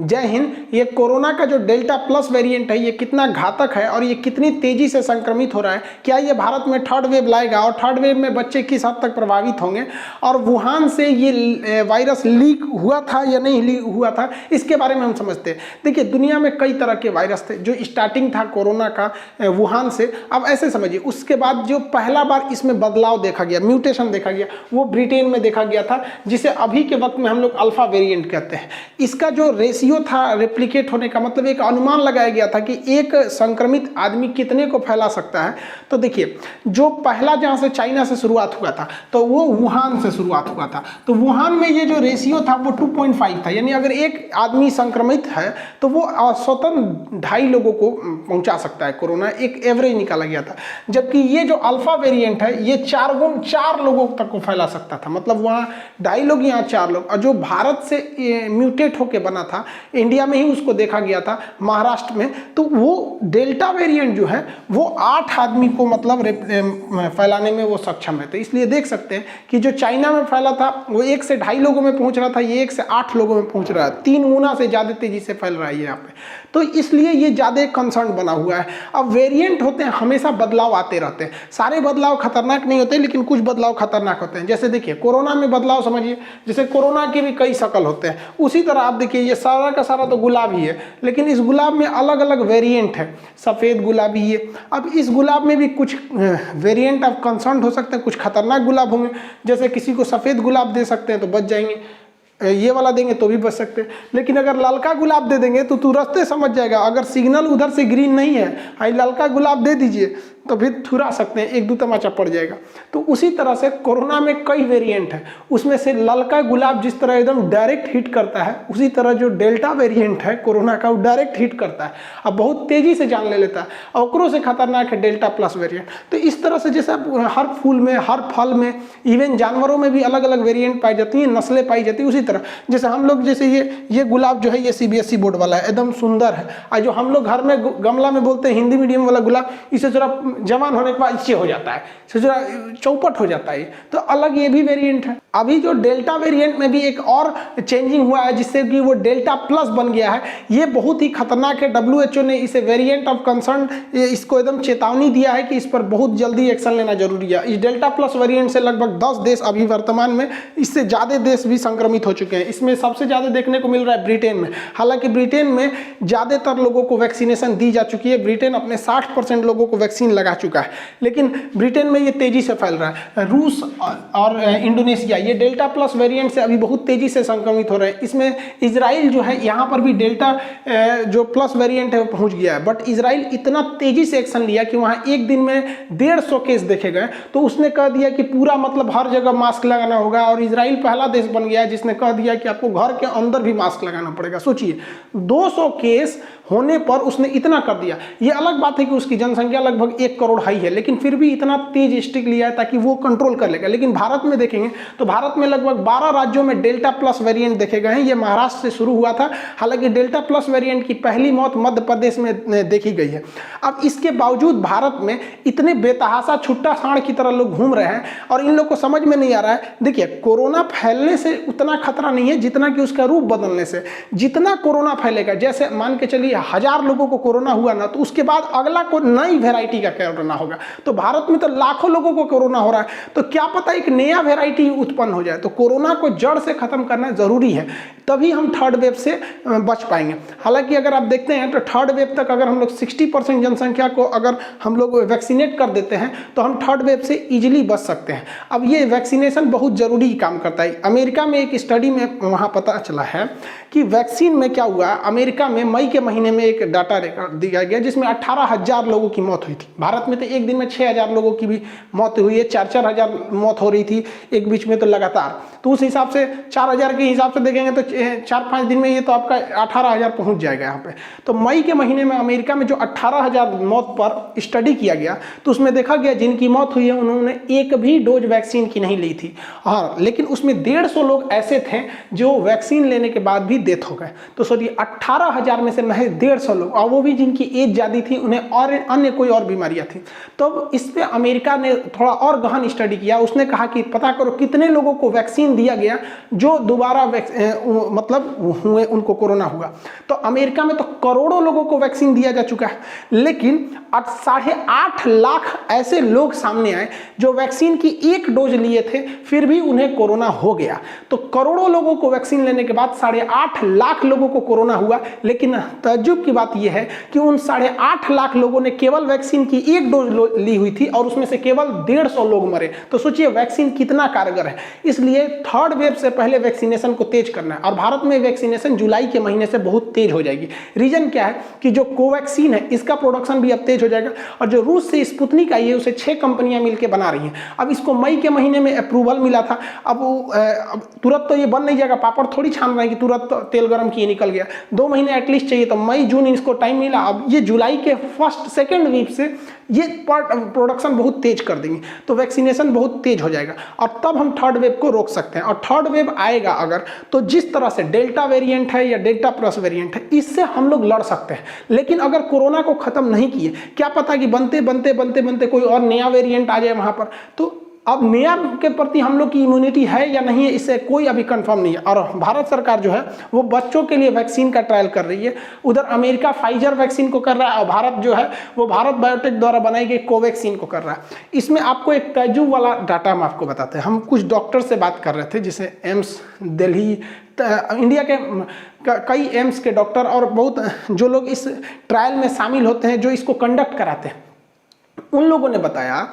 जय हिंद। ये कोरोना का जो डेल्टा प्लस वेरिएंट है ये कितना घातक है और ये कितनी तेजी से संक्रमित हो रहा है, क्या ये भारत में थर्ड वेव लाएगा और थर्ड वेव में बच्चे किस हद तक प्रभावित होंगे, और वुहान से ये वायरस लीक हुआ था या नहीं लीक हुआ था, इसके बारे में हम समझते हैं। देखिए दुनिया में कई तरह के वायरस थे, जो स्टार्टिंग था कोरोना का वुहान से। अब ऐसे समझिए, उसके बाद जो पहला बार इसमें बदलाव देखा गया, म्यूटेशन देखा गया, वो ब्रिटेन में देखा गया था, जिसे अभी के वक्त में हम लोग अल्फा वेरिएंट कहते हैं। इसका जो रेशियो था रेप्लिकेट होने का, मतलब एक अनुमान लगाया गया था कि एक संक्रमित आदमी कितने को फैला सकता है। तो देखिए, जो पहला जहां से चाइना से शुरुआत हुआ था तो वो वुहान से शुरुआत हुआ था। तो वुहान में ये जो रेशियो था वो 2.5 था, यानी अगर एक आदमी संक्रमित है तो वो औसतन 2.5 लोगों को पहुंचा सकता है कोरोना, एक एवरेज निकाला गया था। जबकि ये जो अल्फा वेरिएंट है ये 4 लोगों तक को फैला सकता था, मतलब वहाँ 2.5 लोग, यहाँ 4 लोग। और जो भारत से म्यूटेट होके बना था, इंडिया में ही उसको देखा गया था, महाराष्ट्र में, तो वो डेल्टा वेरिएंट जो है वो 8 आदमी को मतलब फैलाने में वो सक्षम है। तो इसलिए देख सकते हैं कि जो चाइना में फैला था वो 1 से 2.5 लोगों में पहुंच रहा था, ये 1 से 8 लोगों में पहुंच रहा है, 3 गुना से ज़्यादा तेजी से फैल रहा है यहाँ पे। तो इसलिए ये ज़्यादा कंसर्न बना हुआ है। अब वेरिएंट होते हैं, हमेशा बदलाव आते रहते हैं, सारे बदलाव खतरनाक नहीं होते, लेकिन कुछ बदलाव खतरनाक होते हैं। जैसे देखिए कोरोना में बदलाव समझिए, जैसे कोरोना के भी कई शकल होते हैं, उसी तरह आप देखिए ये सारा का सारा तो गुलाब ही है, लेकिन इस गुलाब में अलग अलग वेरिएंट है, सफ़ेद गुलाबी है। अब इस गुलाब में भी कुछ वेरिएंट ऑफ कंसर्न हो सकते हैं, कुछ खतरनाक गुलाब होंगे। जैसे किसी को सफ़ेद गुलाब दे सकते हैं तो बच जाएंगे, ये वाला देंगे तो भी बच सकते हैं। लेकिन अगर ललका गुलाब दे देंगे तो तुरंत समझ जाएगा, अगर सिग्नल उधर से ग्रीन नहीं है, हाई ललका गुलाब दे दीजिए तो फिर थुरा सकते हैं, 1-2 तमाचा पड़ जाएगा। तो उसी तरह से कोरोना में कई वेरिएंट है, उसमें से ललका गुलाब जिस तरह एकदम डायरेक्ट हिट करता है, उसी तरह जो डेल्टा वेरिएंट है कोरोना का वो डायरेक्ट हिट करता है, अब बहुत तेजी से जान ले लेता है, और ओकरों से खतरनाक है डेल्टा प्लस वेरिएंट। तो इस तरह से जैसे हर फूल में, हर फल में, इवन जानवरों में भी अलग अलग वेरिएंट पाई जाती हैं, नस्लें पाई जाती हैं। उसी तरह जैसे हम लोग, जैसे ये गुलाब जो है ये CBSE बोर्ड वाला है, एकदम सुंदर है, और जो हम लोग घर में गमला में बोलते हैं हिंदी मीडियम वाला गुलाब, इसे जरा जवान होने के बाद इससे हो जाता है, जरा चौपट हो जाता है। तो अलग ये भी वेरिएंट है। अभी जो डेल्टा वेरिएंट में भी एक और चेंजिंग हुआ है, जिससे कि वो डेल्टा प्लस बन गया है। ये बहुत ही खतरनाक है। WHO ने इसे वेरिएंट ऑफ कंसर्न, इसको एकदम चेतावनी दिया है कि इस पर बहुत जल्दी एक्शन लेना जरूरी है। इस डेल्टा प्लस वेरिएंट से लगभग 10 देश अभी वर्तमान में, इससे ज़्यादा देश भी संक्रमित हो चुके हैं। इसमें सबसे ज़्यादा देखने को मिल रहा है ब्रिटेन में। हालांकि ब्रिटेन में ज़्यादातर लोगों को वैक्सीनेशन दी जा चुकी है, ब्रिटेन अपने 60% लोगों को वैक्सीन लगा चुका है, लेकिन ब्रिटेन में ये तेजी से फैल रहा है। रूस और इंडोनेशिया ये डेल्टा प्लस वेरिएंट से अभी बहुत तेजी से संक्रमित हो रहे हैं। इसमें इजराइल जो है, यहाँ पर भी डेल्टा जो प्लस वेरिएंट है वो पहुँच गया है, बट इजराइल इतना तेजी से एक्शन लिया कि वहाँ एक दिन में 150 केस देखे गए, तो उसने कह दिया कि पूरा मतलब हर जगह मास्क लगाना होगा, और इजराइल पहला देश बन गया जिसने कह दिया कि आपको घर के अंदर भी मास्क लगाना पड़ेगा। सोचिए 200 केस होने पर उसने इतना कर दिया। ये अलग बात है कि उसकी जनसंख्या लगभग 1 करोड़ हाई है, लेकिन फिर भी इतना तेज स्टिक लिया है ताकि वो कंट्रोल कर लेगा। लेकिन भारत में देखेंगे तो भारत में लगभग 12 राज्यों में डेल्टा प्लस वेरिएंट देखे गए हैं। ये महाराष्ट्र से शुरू हुआ था। हालांकि डेल्टा प्लस वेरिएंट की पहली मौत मध्य प्रदेश में देखी गई है। अब इसके बावजूद भारत में इतने बेतहाशा छुट्टा सांड की तरह लोग घूम रहे हैं, और इन लोग को समझ में नहीं आ रहा है। देखिए कोरोना फैलने से उतना खतरा नहीं है जितना कि उसका रूप बदलने से। जितना कोरोना फैलेगा, जैसे मान के चलिए 1000 लोगों को कोरोना हुआ ना, तो उसके बाद अगला कोई नई वेराइटी का कोरोना होगा। तो भारत में तो लाखों लोगों को कोरोना हो रहा है, तो क्या पता एक नया वेराइटी उत्पन्न हो जाए। तो कोरोना को जड़ से खत्म करना जरूरी है, तभी हम थर्ड वेव से बच पाएंगे। हालांकि अगर आप देखते हैं तो थर्ड वेव तक अगर हम लोग 60% जनसंख्या को अगर हम लोग वैक्सीनेट कर देते हैं तो हम थर्ड वेव से इजीली बच सकते हैं। अब ये वैक्सीनेशन बहुत ज़रूरी काम करता है। अमेरिका में एक स्टडी में वहाँ पता चला है कि वैक्सीन में क्या हुआ। अमेरिका में मई के महीने में एक डाटा दिया गया जिसमें 18,000 लोगों की मौत हुई थी। भारत में तो एक दिन में 6,000 लोगों की भी मौत हुई है, 4-4 हज़ार मौत हो रही थी एक बीच में तो लगातार। तो उस हिसाब से 4,000 के हिसाब से देखेंगे तो 4-5 दिन में ये तो आपका 18,000 पहुंच जाएगा यहाँ पे। तो मई के महीने में अमेरिका में जो 18,000 मौत पर स्टडी किया गया तो उसमें देखा गया जिनकी मौत हुई है उन्होंने एक भी डोज वैक्सीन की नहीं ली थी। हाँ, लेकिन उसमें 150 लोग ऐसे थे जो वैक्सीन लेने के बाद भी डेथ हो गए। तो सोचिए 18,000 में से महज 150 लोग, और वो भी जिनकी एज ज़्यादा थी, उन्हें और अन्य कोई और बीमारियाँ दवाइयाँ थी। तो इस पर अमेरिका ने थोड़ा और गहन स्टडी किया। उसने कहा कि पता करो कितने लोगों को वैक्सीन दिया गया जो दोबारा मतलब हुए, उनको कोरोना हुआ। तो अमेरिका में तो करोड़ों लोगों को वैक्सीन दिया जा चुका है, लेकिन 8.5 लाख ऐसे लोग सामने आए जो वैक्सीन की एक डोज लिए थे फिर भी उन्हें कोरोना हो गया। तो करोड़ों लोगों को वैक्सीन लेने के बाद 8.5 लाख लोगों को कोरोना हुआ। लेकिन ताज्जुब की बात यह है कि उन 8.5 लाख लोगों ने केवल वैक्सीन की एक डोज ली हुई थी और उसमें से केवल 150 लोग मरे। तो सोचिए वैक्सीन कितना कारगर है। इसलिए थर्ड वेव से पहले वैक्सीनेशन को तेज करना है और भारत में वैक्सीनेशन जुलाई के महीने से बहुत तेज हो जाएगी। रीजन क्या है कि जो कोवैक्सीन है इसका प्रोडक्शन भी अब तेज हो जाएगा और जो रूस से स्पुतनिक आई है उसे 6 कंपनियां मिलकर बना रही हैं। अब इसको मई के महीने में अप्रूवल मिला था। अब तुरंत तो ये बन नहीं जाएगा, पापड़ थोड़ी छान रहे हैं कि तुरंत तेल गरम किए निकल गया। 2 महीने एटलीस्ट चाहिए, तो मई जून इसको टाइम मिला। अब ये जुलाई के फर्स्ट सेकेंड वीक से ये प्रोडक्शन बहुत तेज कर देंगे, तो वैक्सीनेशन बहुत तेज हो जाएगा और तब हम थर्ड वेव को रोक सकते हैं। और थर्ड वेव आएगा अगर, तो जिस तरह से डेल्टा वेरिएंट है या डेल्टा प्लस वेरिएंट है, इससे हम लोग लड़ सकते हैं। लेकिन अगर कोरोना को खत्म नहीं किए, क्या पता कि बनते बनते बनते बनते कोई और नया वेरिएंट आ जाए वहां पर। तो अब नया के प्रति हम लोग की इम्यूनिटी है या नहीं है, इससे कोई अभी कंफर्म नहीं है। और भारत सरकार जो है वो बच्चों के लिए वैक्सीन का ट्रायल कर रही है। उधर अमेरिका फाइजर वैक्सीन को कर रहा है और भारत जो है वो भारत बायोटेक द्वारा बनाई गई कोवैक्सीन को कर रहा है। इसमें आपको एक तैजु वाला डाटा हम आपको बताते हैं। हम कुछ डॉक्टर से बात कर रहे थे, जिसे एम्स दिल्ली, इंडिया के कई एम्स के डॉक्टर और बहुत जो लोग इस ट्रायल में शामिल होते हैं, जो इसको कंडक्ट कराते हैं, उन लोगों ने बताया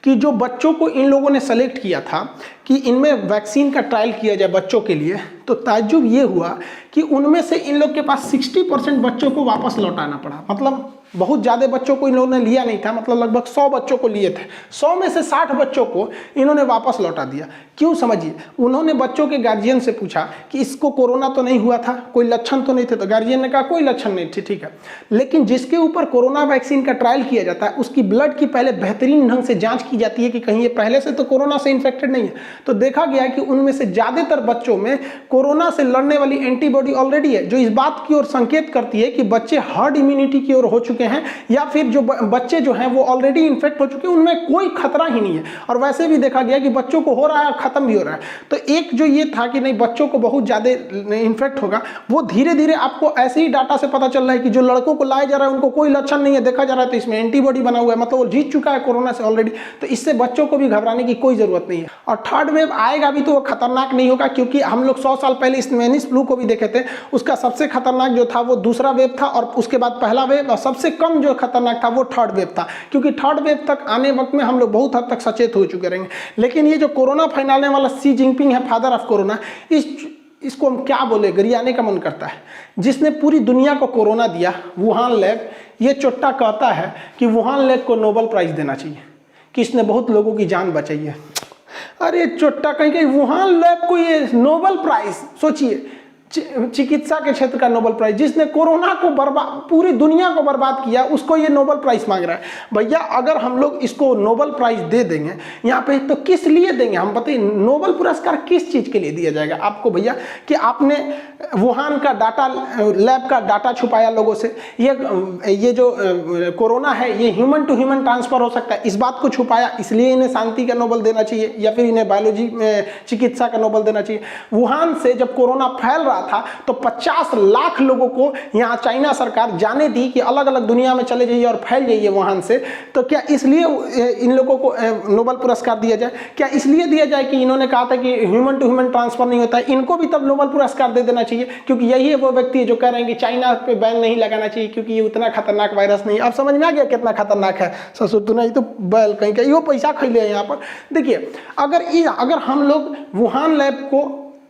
कि जो बच्चों को इन लोगों ने सेलेक्ट किया था कि इनमें वैक्सीन का ट्रायल किया जाए बच्चों के लिए, तो ताज्जुब ये हुआ कि उनमें से इन लोग के पास 60% बच्चों को वापस लौटाना पड़ा। मतलब बहुत ज़्यादा बच्चों को इन लोगों ने लिया नहीं था, मतलब लगभग 100 बच्चों को लिए थे। 100 में से 60 बच्चों को इन्होंने वापस लौटा दिया। क्यों, समझिए। उन्होंने बच्चों के गार्जियन से पूछा कि इसको कोरोना तो नहीं हुआ था, कोई लक्षण तो नहीं थे, तो गार्जियन ने कहा कोई लक्षण नहीं थे, ठीक है। लेकिन जिसके ऊपर कोरोना वैक्सीन का ट्रायल किया जाता है उसकी ब्लड की पहले बेहतरीन ढंग से जाँच की जाती है कि कहीं ये पहले से तो कोरोना से इन्फेक्टेड नहीं है। तो देखा गया कि उनमें से ज़्यादातर बच्चों में कोरोना से लड़ने वाली एंटीबॉडी ऑलरेडी है, जो इस बात की ओर संकेत करती है कि बच्चे हर्ड इम्यूनिटी की ओर हो चुके हैं, या फिर जो बच्चे जो हैं वो ऑलरेडी इन्फेक्ट हो चुके हैं, उनमें कोई खतरा ही नहीं है। और वैसे भी देखा गया कि बच्चों को हो रहा है, खत्म भी हो रहा है। तो एक जो ये था कि नहीं बच्चों को बहुत ज़्यादा इन्फेक्ट होगा, वो धीरे धीरे आपको ऐसे ही डाटा से पता चल रहा है कि जो लड़कों को लाया जा रहा है उनको कोई लक्षण नहीं है, देखा जा रहा है तो इसमें एंटीबॉडी बना हुआ है, मतलब वो जीत चुका है कोरोना से ऑलरेडी। तो इससे बच्चों को भी घबराने की कोई जरूरत नहीं है। और थर्ड वेव आएगा भी तो वो खतरनाक नहीं होगा, क्योंकि हम लोग 100 साल पहले स्पेनिश फ्लू को भी देखे थे। उसका सबसे खतरनाक जो था वो दूसरा वेव था, और उसके बाद पहला वेव, और सबसे कम जो खतरनाक था वो थर्ड वेव था। क्योंकि थर्ड वेव तक आने वक्त में हम लोग बहुत हद तक सचेत हो चुके रहेंगे। लेकिन ये जो कोरोना फैलाने वाला शी जिनपिंग है, फादर ऑफ कोरोना, इसको हम क्या बोले, गरियाने का मन करता है। जिसने पूरी दुनिया को कोरोना दिया, वुहान लैब, ये चोट्टा कहता है कि वुहान लैब को नोबेल प्राइज देना चाहिए कि इसने बहुत लोगों की जान बचाई है। अरे चोट्टा कहीं कहीं वुहान लैब को ये नोबेल प्राइज, सोचिए, चिकित्सा के क्षेत्र का नोबेल प्राइज, जिसने कोरोना को बर्बाद, पूरी दुनिया को बर्बाद किया, उसको ये नोबेल प्राइज मांग रहा है। भैया अगर हम लोग इसको नोबेल प्राइज दे देंगे यहाँ पे, तो किस लिए देंगे हम बताइए। नोबेल पुरस्कार किस चीज़ के लिए दिया जाएगा आपको भैया, कि आपने वुहान का डाटा, लैब का डाटा छुपाया लोगों से, ये जो कोरोना है ये ह्यूमन टू ह्यूमन ट्रांसफर हो सकता है, इस बात को छुपाया, इसलिए इन्हें शांति का नोबेल देना चाहिए, या फिर इन्हें बायोलॉजी में चिकित्सा का नोबेल देना चाहिए। वुहान से जब कोरोना फैल रहा था तो 50 लाख लोगों को यहां चाइना सरकार जाने दी कि अलग अलग दुनिया में चले जाइए और फैल जाइए वहां से। तो क्या इसलिए इन लोगों को नोबेल पुरस्कार दिया जाए? क्या इसलिए दिया जाए कि इन्होंने कहा था कि ह्यूमन टू ह्यूमन ट्रांसफर नहीं होता है? इनको भी तब नोबेल पुरस्कार दे देना चाहिए, क्योंकि यही है वो व्यक्ति जो कह रहे हैं कि चाइना पे बैन नहीं लगाना चाहिए क्योंकि ये उतना खतरनाक वायरस नहीं है। अब समझ में आ गया कितना खतरनाक है। ससुर तो नहीं तो बैल कहीं कहीं वो पैसा खैले यहाँ पर। देखिए अगर हम लोग वुहान लैब को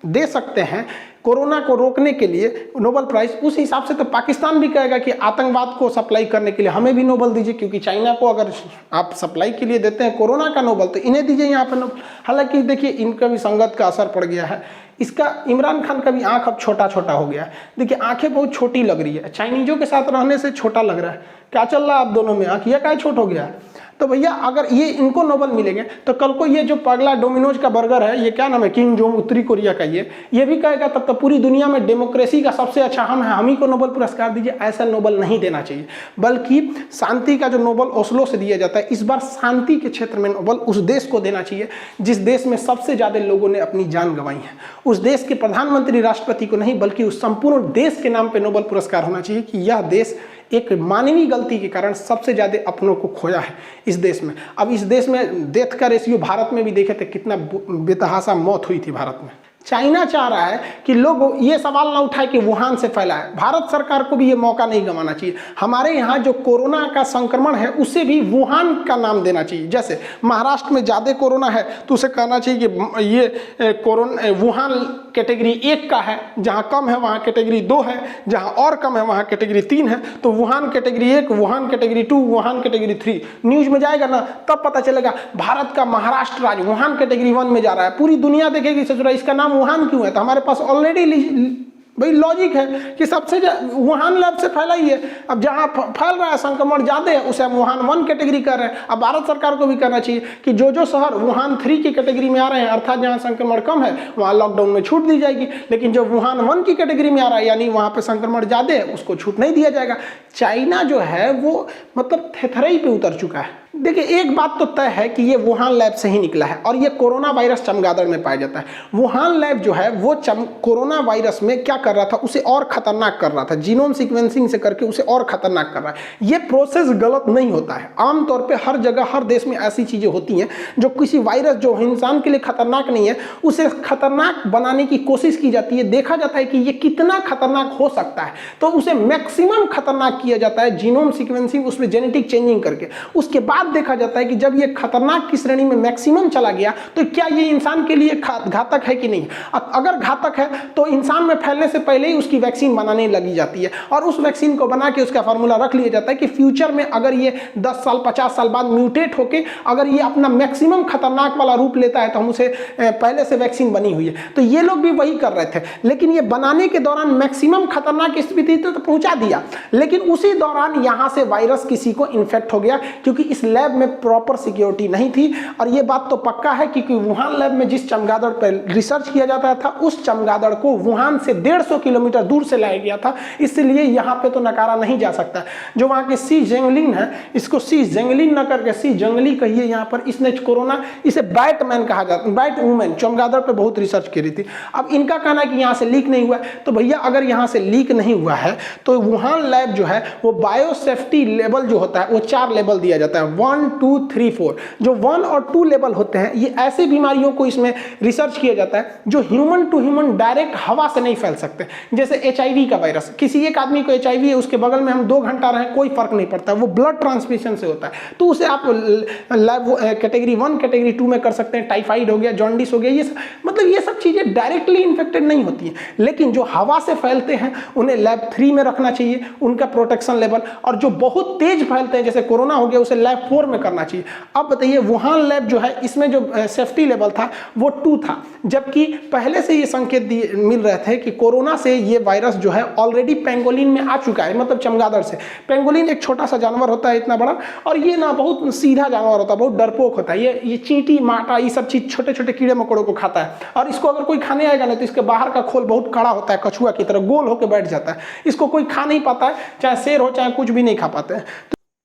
दे सकते हैं कोरोना को रोकने के लिए नोबेल प्राइज, उस हिसाब से तो पाकिस्तान भी कहेगा कि आतंकवाद को सप्लाई करने के लिए हमें भी नोबेल दीजिए, क्योंकि चाइना को अगर आप सप्लाई के लिए देते हैं कोरोना का नोबेल तो इन्हें दीजिए यहाँ पर नोबेल। हालांकि देखिए इनका भी संगत का असर पड़ गया है। इसका इमरान खान का भी आँख अब छोटा छोटा हो गया है। देखिए आंखें बहुत छोटी लग रही है, चाइनीजों के साथ रहने से छोटा लग रहा है। क्या चल रहा है आप दोनों में, आँख ये क्या छोट हो गया है? तो भैया अगर ये इनको नोबल मिलेंगे तो कल को ये जो पगला डोमिनोज का बर्गर है, ये क्या नाम है, किंग जोंग, उत्तरी कोरिया का, ये भी कहेगा तब तो पूरी दुनिया में डेमोक्रेसी का सबसे अच्छा हम है, हम ही को नोबल पुरस्कार दीजिए। ऐसा नोबल नहीं देना चाहिए, बल्कि शांति का जो नोबल ओस्लो से दिया जाता है, इस बार शांति के क्षेत्र में नोबल उस देश को देना चाहिए जिस देश में सबसे ज्यादा लोगों ने अपनी जान गंवाई है। उस देश के प्रधानमंत्री राष्ट्रपति को नहीं, बल्कि उस संपूर्ण देश के नाम पे नोबल पुरस्कार होना चाहिए कि यह देश एक मानवीय गलती के कारण सबसे ज्यादा अपनों को खोया है इस देश में। अब इस देश में डेथ का रेशियो भारत में भी देखे थे, कितना बेतहाशा मौत हुई थी भारत में। चाइना चाह रहा है कि लोग ये सवाल ना उठाए कि वुहान से फैला है। भारत सरकार को भी ये मौका नहीं गंवाना चाहिए। हमारे यहाँ जो कोरोना का संक्रमण है उसे भी वुहान का नाम देना चाहिए। जैसे महाराष्ट्र में ज़्यादा कोरोना है तो उसे कहना चाहिए कि ये कोरोना वुहान कैटेगरी 1 का है, जहाँ कम है वहाँ कैटेगरी 2 है, जहाँ और कम है वहाँ कैटेगरी 3 है। तो Wuhan category 1, Wuhan category 2, Wuhan category 3 news में जाएगा ना, तब पता चलेगा भारत का महाराष्ट्र राज्य वुहान कैटेगरी 1 में जा रहा है। पूरी दुनिया देखेगी ससुरा इसका नाम वुहान क्यों है। तो हमारे पास ऑलरेडी भाई लॉजिक है कि सबसे वुहान लैब से फैला ही है। अब जहाँ फैल रहा है संक्रमण ज़्यादा है उसे हम वुहान 1 कैटेगरी कर रहे हैं। अब भारत सरकार को भी करना चाहिए कि जो शहर वुहान 3 की कैटेगरी में आ रहे हैं, अर्थात जहाँ संक्रमण कम है, वहाँ लॉकडाउन में छूट दी जाएगी। लेकिन जो वुहान 1 की कैटेगरी में आ रहा है, यानी वहाँ पे संक्रमण ज़्यादा है, उसको छूट नहीं दिया जाएगा। चाइना जो है वो मतलब थेथरई पे उतर चुका है। देखिए एक बात तो तय है कि ये वुहान लैब से ही निकला है और ये कोरोना वायरस चमगादड़ में पाया जाता है। वुहान लैब जो है वो कोरोना वायरस में क्या कर रहा था, उसे और खतरनाक कर रहा था, जीनोम सीक्वेंसिंग से करके उसे और खतरनाक कर रहा है। ये प्रोसेस गलत नहीं होता है। आमतौर पे हर जगह हर देश में ऐसी चीजें होती हैं जो किसी वायरस जो इंसान के लिए खतरनाक नहीं है उसे खतरनाक बनाने की कोशिश की जाती है। देखा जाता है कि ये कितना खतरनाक हो सकता है, तो उसे मैक्सिमम खतरनाक किया जाता है जीनोम सीक्वेंसिंग, उसमें जेनेटिक चेंजिंग करके। उसके बाद देखा जाता है कि जब ये खतरनाक की श्रेणी में मैक्सिमम चला गया तो क्या ये इंसान के लिए घातक है कि नहीं। अगर घातक है तो इंसान में फैलने से पहले ही उसकी वैक्सीन बनाने लगी जाती है और उस वैक्सीन को बना के उसका फार्मूला रख लिया जाता है कि फ्यूचर में अगर ये 10 साल 50 साल बाद म्यूटेट होके अगर ये अपना मैक्सिमम खतरनाक वाला रूप लेता है तो हम उसे पहले से वैक्सीन बनी हुई है। तो ये लोग भी वही कर रहे थे, लेकिन ये बनाने के दौरान मैक्सिमम खतरनाक स्थिति तो पहुंचा दिया, लेकिन उसी दौरान यहां से वायरस किसी को इन्फेक्ट हो गया क्योंकि इस लैब में प्रॉपर सिक्योरिटी नहीं थी। और ये बात तो पक्का है कि वुहान लैब में जिस चमगादड़ पर रिसर्च किया जाता था उस चमगादड़ को वुहान से 150 किलोमीटर दूर से लाया गया था, इसलिए यहाँ पे तो नकारा नहीं जा सकता। जो वहाँ के सी जेंगलिन है, इसको सी जेंगलिन न करके सी जंगली कहिए यहाँ पर, इसने कोरोना, इसे बैटमैन कहा जाता है, बैट वुमेन, चमगादड़ पे बहुत रिसर्च की रही थी। अब इनका कहना है कि यहाँ से लीक नहीं हुआ है, तो भैया अगर यहाँ से लीक नहीं हुआ है तो वुहान लैब जो है वो बायोसेफ्टी लेवल जो होता है वो 4 लेवल दिया जाता है, 1 2 3 4। जो 1 और 2 लेवल होते हैं ये ऐसे बीमारियों को इसमें रिसर्च किया जाता है जो ह्यूमन टू ह्यूमन डायरेक्ट हवा से नहीं फैल सकते। जैसे HIV का वायरस, किसी एक आदमी को HIV है, उसके बगल में हम 2 घंटा रहें कोई फर्क नहीं पड़ता, वो ब्लड ट्रांसमिशन से होता है, तो उसे आप लैब कैटेगरी 1 कैटेगरी 2 में कर सकते हैं। टाइफाइड हो गया, जॉन्डिस हो गया, ये मतलब ये सब चीजें डायरेक्टली इन्फेक्टेड नहीं होती हैं, लेकिन जो हवा से फैलते हैं उन्हें लैब 3 में रखना चाहिए, उनका प्रोटेक्शन लेवल। और जो बहुत तेज फैलते हैं जैसे कोरोना हो गया उसे लैब 4 में करना चाहिए। अब बताइए वुहान लैब जो है इसमें जो सेफ्टी लेवल था वो 2 था, जबकि पहले से ये संकेत मिल रहे थे कि कोरोना से ये वायरस जो है ऑलरेडी पेंगोलिन में आ चुका है, मतलब चमगादड़ से। पेंगोलिन एक छोटा सा जानवर होता है इतना बड़ा, और ये ना बहुत सीधा जानवर होता है, बहुत डरपोक होता है। ये चींटी माटा ये सब चीज छोटे छोटे कीड़े मकोड़ों को खाता है, और इसको अगर कोई खाने आएगा ना तो इसके बाहर का खोल बहुत कड़ा होता है, कछुआ की तरह गोल होकर बैठ जाता है, इसको कोई खा नहीं पाता है, चाहे शेर हो चाहे कुछ भी नहीं खा पाते हैं।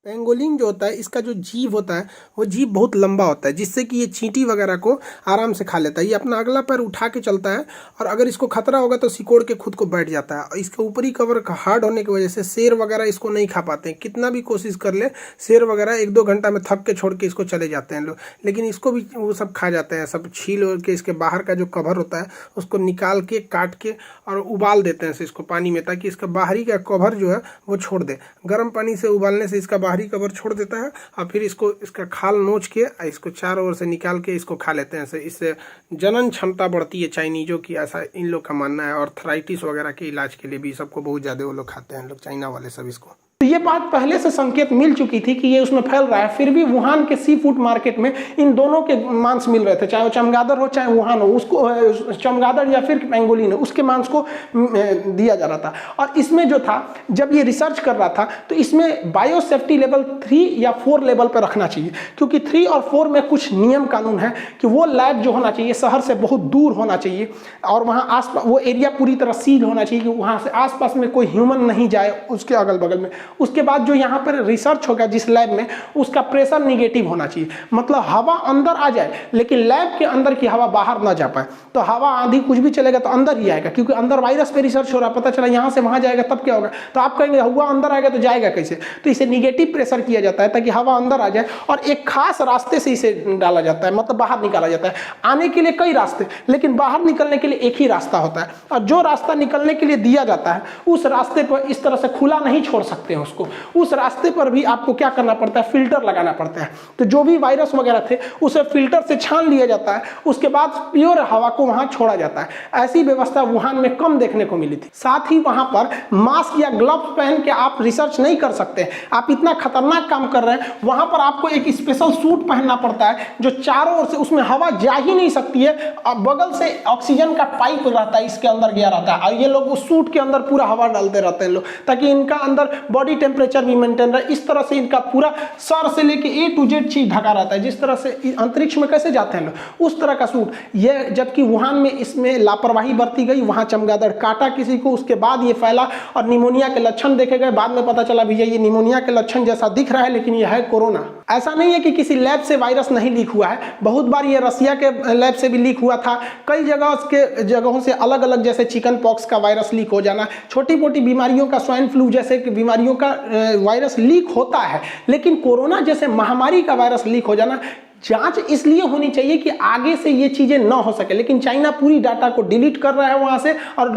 पेंगोलिन जो होता है इसका जो जीभ होता है वो जीभ बहुत लंबा होता है, जिससे कि ये चींटी वगैरह को आराम से खा लेता है। ये अपना अगला पैर उठा के चलता है और अगर इसको खतरा होगा तो सिकोड़ के खुद को बैठ जाता है। और इसके ऊपरी कवर हार्ड होने की वजह से शेर वगैरह इसको नहीं खा पाते हैं, कितना भी कोशिश कर ले शेर वगैरह 1-2 घंटा में थक के छोड़ के इसको चले जाते हैं लोग, लेकिन इसको भी वो सब खा जाते हैं, सब छील के इसके बाहर का जो कवर होता है उसको निकाल के काट के और उबाल देते हैं इसको पानी में, ताकि इसका बाहरी का कवर जो है वो छोड़ दे। गर्म पानी से उबालने से इसका बाहरी कवर छोड़ देता है और फिर इसको इसका खाल नोच के इसको चारों ओर से निकाल के इसको खा लेते हैं। इससे जनन क्षमता बढ़ती है चाइनीजों की, ऐसा इन लोग का मानना है। और आर्थराइटिस वगैरह के इलाज के लिए भी सबको बहुत ज़्यादा वो लोग खाते हैं लोग, चाइना वाले सब इसको। तो ये बात पहले से संकेत मिल चुकी थी कि ये उसमें फैल रहा है, फिर भी वुहान के सी फूड मार्केट में इन दोनों के मांस मिल रहे थे, चाहे वो चमगादड़ हो चाहे वुहान हो, उसको चमगादड़ या फिर पेंगोलिन हो, उसके मांस को दिया जा रहा था। और इसमें जो था, जब ये रिसर्च कर रहा था तो इसमें बायोसेफ्टी लेवल 3 या 4 लेवल पर रखना चाहिए, क्योंकि 3 और 4 में कुछ नियम कानून है कि वो लैब जो होना चाहिए शहर से बहुत दूर होना चाहिए और वहाँ आसपास वो एरिया पूरी तरह सील होना चाहिए कि वहाँ से आसपास में कोई ह्यूमन नहीं जाए उसके अगल बगल में। उसके बाद जो यहाँ पर रिसर्च होगा जिस लैब में, उसका प्रेशर निगेटिव होना चाहिए, मतलब हवा अंदर आ जाए लेकिन लैब के अंदर की हवा बाहर ना जा पाए। तो हवा आंधी कुछ भी चलेगा तो अंदर ही आएगा, क्योंकि अंदर वायरस पे रिसर्च हो रहा है, पता चला यहाँ से वहाँ जाएगा तब क्या होगा, तो आप कहेंगे हुआ अंदर आएगा तो जाएगा कैसे। तो इसे निगेटिव प्रेशर किया जाता है ताकि हवा अंदर आ जाए और एक खास रास्ते से इसे डाला जाता है, मतलब बाहर निकाला जाता है। आने के लिए कई रास्ते, लेकिन बाहर निकलने के लिए एक ही रास्ता होता है, और जो रास्ता निकलने के लिए दिया जाता है उस रास्ते पर इस तरह से खुला नहीं छोड़ सकते हैं उसको, उस रास्ते पर भी आपको क्या करना पड़ता है, फिल्टर लगाना पड़ता है। तो जो भी वायरस वगैरह थे उसे फिल्टर से छान लिया जाता है, उसके बाद प्योर हवा को वहां छोड़ा जाता है। ऐसी व्यवस्था वुहान में कम देखने को मिली थी। साथ ही वहां पर मास्क या ग्लव्स पहन के आप रिसर्च नहीं कर सकते, आप इतना खतरनाक काम कर रहे हैं, वहां पर आपको एक स्पेशल सूट पहनना पड़ता है जो चारों ओर से, उसमें हवा जा ही नहीं सकती है, और बगल से ऑक्सीजन का पाइप रहता है, इसके अंदर गया रहता है, और ये लोग उस सूट के अंदर पूरा हवा डालते रहते हैं लोग, ताकि इनका अंदर बॉडी टेम्परेचर भी मेंटेन रहे। इस तरह से इनका पूरा सर से लेके A to Z चीज ढका रहता है, जिस तरह से अंतरिक्ष में कैसे जाते हैं लोग उस तरह का सूट ये। जबकि वुहान में इसमें लापरवाही बरती गई, वहां चमगादड़ काटा किसी को, उसके बाद ये फैला और निमोनिया के लक्षण देखे गए। बाद में पता चला भैया ये निमोनिया के लक्षण जैसा दिख रहा है लेकिन यह है कोरोना। ऐसा नहीं है कि किसी लैब से वायरस नहीं लीक हुआ है, बहुत बार ये रसिया के लैब से भी लीक हुआ था, कई जगहों से अलग अलग, जैसे चिकन पॉक्स का वायरस लीक हो जाना, छोटी मोटी बीमारियों का, स्वाइन फ्लू जैसे बीमारियों का वायरस लीक होता है, लेकिन कोरोना जैसे महामारी का वायरस लीक हो जाना, जांच इसलिए होनी चाहिए कि आगे से ये चीजें ना हो सके। लेकिन चाइना पूरी डाटा को डिलीट कर रहा है वहां से, और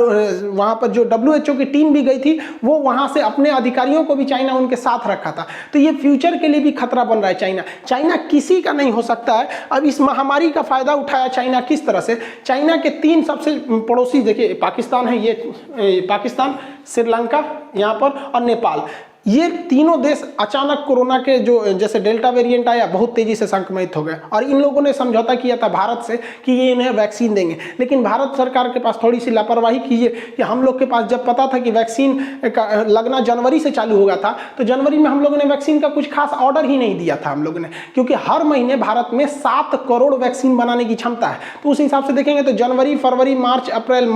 वहां पर जो WHO की टीम भी गई थी वो वहां से अपने अधिकारियों को भी चाइना उनके साथ रखा था। तो ये फ्यूचर के लिए भी खतरा बन रहा है। चाइना किसी का नहीं हो सकता है। अब इस महामारी का फायदा उठाया चाइना किस तरह से, चाइना के 3 सबसे पड़ोसी देखिए, पाकिस्तान है, ये पाकिस्तान, श्रीलंका यहाँ पर और नेपाल, ये तीनों देश अचानक कोरोना के जो जैसे डेल्टा वेरिएंट आया बहुत तेजी से संक्रमित हो गए, और इन लोगों ने समझौता किया था भारत से कि ये इन्हें वैक्सीन देंगे। लेकिन भारत सरकार के पास थोड़ी सी लापरवाही की है कि हम लोग के पास जब पता था कि वैक्सीन का लगना जनवरी से चालू होगा था, तो जनवरी में हम लोगों ने वैक्सीन का कुछ खास ऑर्डर ही नहीं दिया था हम लोगों ने, क्योंकि हर महीने भारत में 7 करोड़ वैक्सीन बनाने की क्षमता है। तो उस हिसाब से देखेंगे तो जनवरी, फरवरी, मार्च, अप्रैल,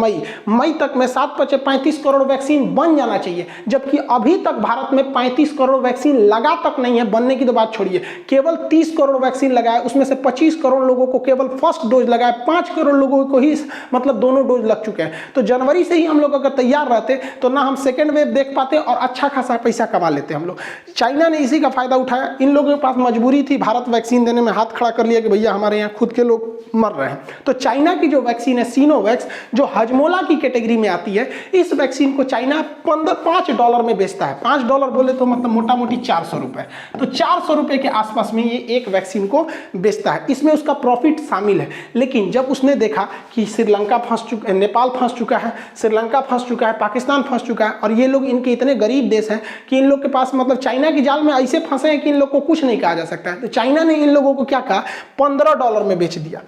मई तक में 7-35 करोड़ वैक्सीन बन जाना चाहिए, जबकि अभी तक भारत में 35 करोड़ वैक्सीन लगा तक नहीं है। बनने की तो बात छोड़िए, केवल 30 करोड़ वैक्सीन लगा है, उसमें से 25 करोड़ लोगों को केवल फर्स्ट डोज लगा है, 5 करोड़ लोगों को ही मतलब दोनों डोज लग चुके हैं। तो जनवरी से ही हम लोग अगर तैयार रहते तो ना हम सेकेंड वेव देख पाते और अच्छा खासा पैसा कमा लेते हम लोग। चाइना ने इसी का फायदा उठाया, इन लोगों के पास मजबूरी थी, भारत वैक्सीन देने में हाथ खड़ा कर लिया कि भैया हमारे यहाँ खुद के लोग मर रहे हैं। तो चाइना की जो वैक्सीन है सिनोवैक्स, जो हजमोला की कैटेगरी में आती है, इस वैक्सीन को चाइना $5 में बेचता है। $5 बोले तो मतलब मोटा मोटी 400 रुपए। तो 400 रुपए के आसपास में ये एक वैक्सीन को बेचता है, इसमें उसका प्रॉफिट शामिल है। लेकिन जब उसने देखा कि श्रीलंका फंस चुका, नेपाल फंस चुका है, श्रीलंका फंस चुका है, पाकिस्तान फंस चुका है, और ये लोग इनके इतने गरीब देश हैं कि इन लोग के पास मतलब चाइना की जाल में ऐसे फंसे हैं कि इन लोग को कुछ नहीं कहा जा सकता है। तो चाइना ने इन लोगों को क्या कहा, $15 में बेच दिया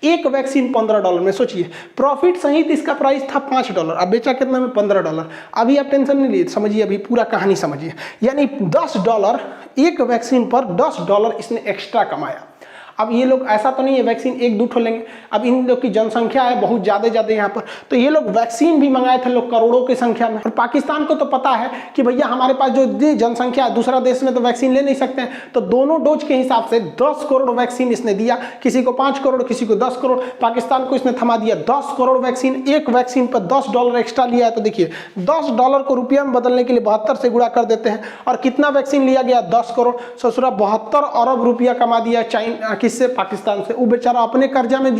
एक वैक्सीन। $15 में, सोचिए प्रॉफिट सहित इसका प्राइस था $5, अब बेचा कितना में, $15। अभी आप टेंशन नहीं लीजिए, समझिए अभी पूरा कहानी समझिए, यानी $10 एक वैक्सीन पर $10 इसने एक्स्ट्रा कमाया। अब ये लोग ऐसा तो नहीं है वैक्सीन 1-2 ठो लेंगे, अब इन लोग की जनसंख्या है बहुत ज़्यादा यहाँ पर, तो ये लोग वैक्सीन भी मंगाए थे लोग करोड़ों की संख्या में। और पाकिस्तान को तो पता है कि भैया हमारे पास जो जनसंख्या है दूसरा देश में तो वैक्सीन ले नहीं सकते हैं, तो दोनों डोज के हिसाब से 10 करोड़ वैक्सीन इसने दिया, किसी को 5 करोड़, किसी को 10 करोड़। पाकिस्तान को इसने थमा दिया 10 करोड़ वैक्सीन, एक वैक्सीन पर $10 एक्स्ट्रा लिया है। तो देखिए $10 को रुपया में बदलने के लिए 72 से गुणा कर देते हैं, और कितना वैक्सीन लिया गया, 10 करोड़। ससुरा 72 अरब रुपया कमा दिया चाइना, किससे, पाकिस्तान से। वो बेचारा अपने कर्जा में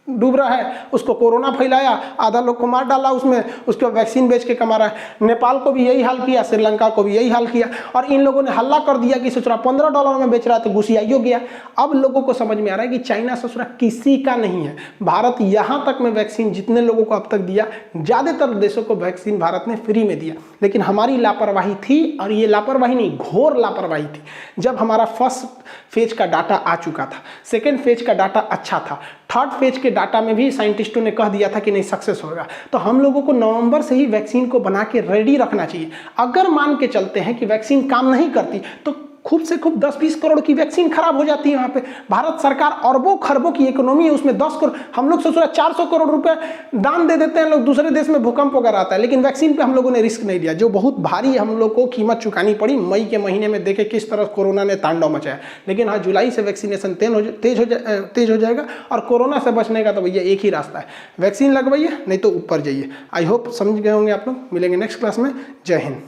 डूब रहा है, उसको कोरोना फैलाया, आधा लोग को मार डाला उसमें, उसके वैक्सीन बेच के कमा रहा है। नेपाल को भी यही हाल किया, श्रीलंका को भी यही हाल किया, और इन लोगों ने हल्ला कर दिया कि ससुरा $15 में बेच रहा तो घुसियाइयो गया। अब लोगों को समझ में आ रहा है कि चाइना ससुरा किसी का नहीं है। भारत यहाँ तक में वैक्सीन जितने लोगों को अब तक दिया, ज़्यादातर देशों को वैक्सीन भारत ने फ्री में दिया, लेकिन हमारी लापरवाही थी, और ये लापरवाही नहीं, घोर लापरवाही थी। जब हमारा फर्स्ट फेज का डाटा आ चुका था, सेकेंड फेज का डाटा अच्छा था, थर्ड फेज के डाटा में भी साइंटिस्टों ने कह दिया था कि नहीं सक्सेस होगा, तो हम लोगों को नवंबर से ही वैक्सीन को बना के रेडी रखना चाहिए। अगर मान के चलते हैं कि वैक्सीन काम नहीं करती तो खूब से खूब 10-20 करोड़ की वैक्सीन खराब हो जाती है। वहाँ पे भारत सरकार अरबों खरबों की इकोनॉमी है, उसमें 10 करोड़, हम लोग सोच रहे 400 करोड़ रुपए दान दे देते हैं लोग, दूसरे देश में भूकंप वगैरह आता है, लेकिन वैक्सीन पे हम लोगों ने रिस्क नहीं लिया, जो बहुत भारी हम लोग को कीमत चुकानी पड़ी। मई के महीने में देखे किस तरह कोरोना ने तांडव मचाया, लेकिन हाँ जुलाई से वैक्सीनेशन तेज हो जाएगा, और कोरोना से बचने का तो भैया एक ही रास्ता है, वैक्सीन लगवाइए, नहीं तो ऊपर जाइए। आई होप समझ गए होंगे आप लोग। मिलेंगे नेक्स्ट क्लास में। जय हिंद।